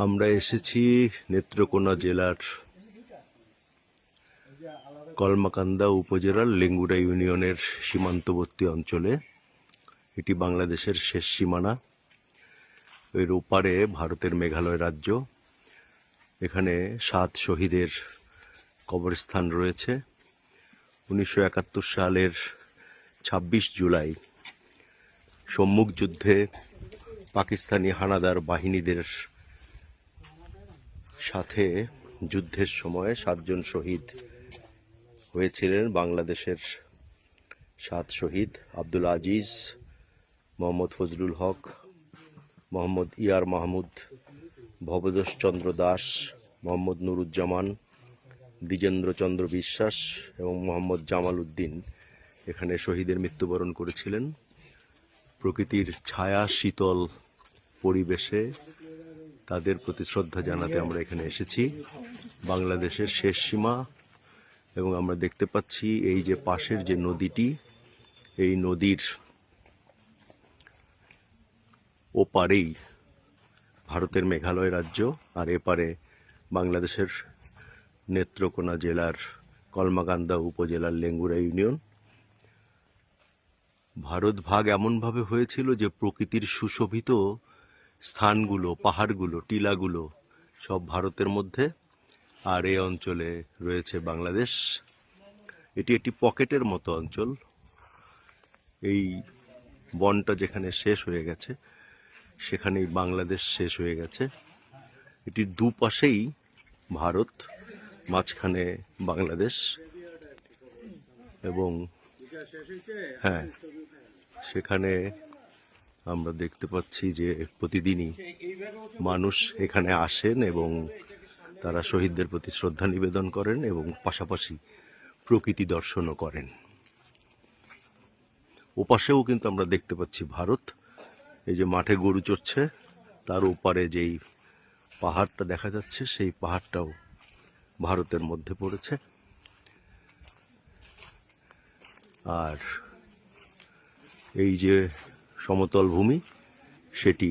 আমরা এসেছি নেত্রকোনা জেলার কলমাকান্দা উপজেলার লেঙ্গুড়া ইউনিয়নের সীমান্তবর্তী অঞ্চলে। এটি বাংলাদেশের শেষ সীমানা। এর ওপারে ভারতের মেঘালয় রাজ্য। এখানে 7 শহীদের কবরস্থান রয়েছে। 1971 সালের 26 জুলাই সম্মুখ যুদ্ধে পাকিস্তানি হানাদার বাহিনীদের সাথে যুদ্ধের সময় 7 জন শহীদ হয়েছিলেন। বাংলাদেশের 7 শহীদ: আব্দুল আজিজ, মোহাম্মদ ফজলুল হক, মোহাম্মদ ইয়ার মাহমুদ, ভবতোষ চন্দ্র দাস, মোহাম্মদ নুরুজ্জামান, দ্বিজেন্দ্র চন্দ্র বিশ্বাস এবং মোহাম্মদ জামাল উদ্দিন এখানে শহীদের মৃত্যুবরণ করেছিলেন। প্রকৃতির ছায়া শীতল পরিবেশে তাদের প্রতি শ্রদ্ধা জানাতে আমরা এখানে এসেছি। বাংলাদেশের শেষ সীমা, এবং আমরা দেখতে পাচ্ছি এই যে পাশের যে নদীটি, এই নদীর ওপারেই ভারতের মেঘালয় রাজ্য, আর এপারে বাংলাদেশের নেত্রকোনা জেলার কলমাকান্দা উপজেলার লেঙ্গুড়া ইউনিয়ন। ভারত ভাগ এমনভাবে হয়েছিল যে প্রকৃতির সুশোভিত স্থানগুলো, পাহাড়গুলো, টিলাগুলো সব ভারতের মধ্যে, আর এই অঞ্চলে রয়েছে বাংলাদেশ। এটি একটি পকেটের মতো অঞ্চল। এই বনটা যেখানে শেষ হয়ে গেছে সেখানেই বাংলাদেশ শেষ হয়ে গেছে। এটির দুপাশেই ভারত, মাঝখানে বাংলাদেশ। এবং হ্যাঁ, সেখানে আমরা দেখতে পাচ্ছি যে প্রতিদিনই মানুষ এখানে আসেন এবং তারা শহীদদের প্রতি শ্রদ্ধা নিবেদন করেন এবং পাশাপাশি প্রকৃতি দর্শনও করেন। ওপাশেও কিন্তু আমরা দেখতে পাচ্ছি ভারত। এই যে মাঠে গরু চড়ছে তার ওপারে যেই পাহাড়টা দেখা যাচ্ছে সেই পাহাড়টাও ভারতের মধ্যে পড়েছে। আর এই যে সমতল ভূমি সেটি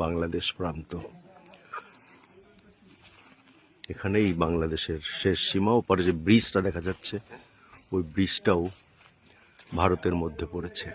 বাংলাদেশ প্রান্ত। এখানেই বাংলাদেশের শেষ সীমা। ওপারে যে ব্রিজটা দেখা যাচ্ছে ওই ব্রিজটাও ভারতের মধ্যে পড়েছে।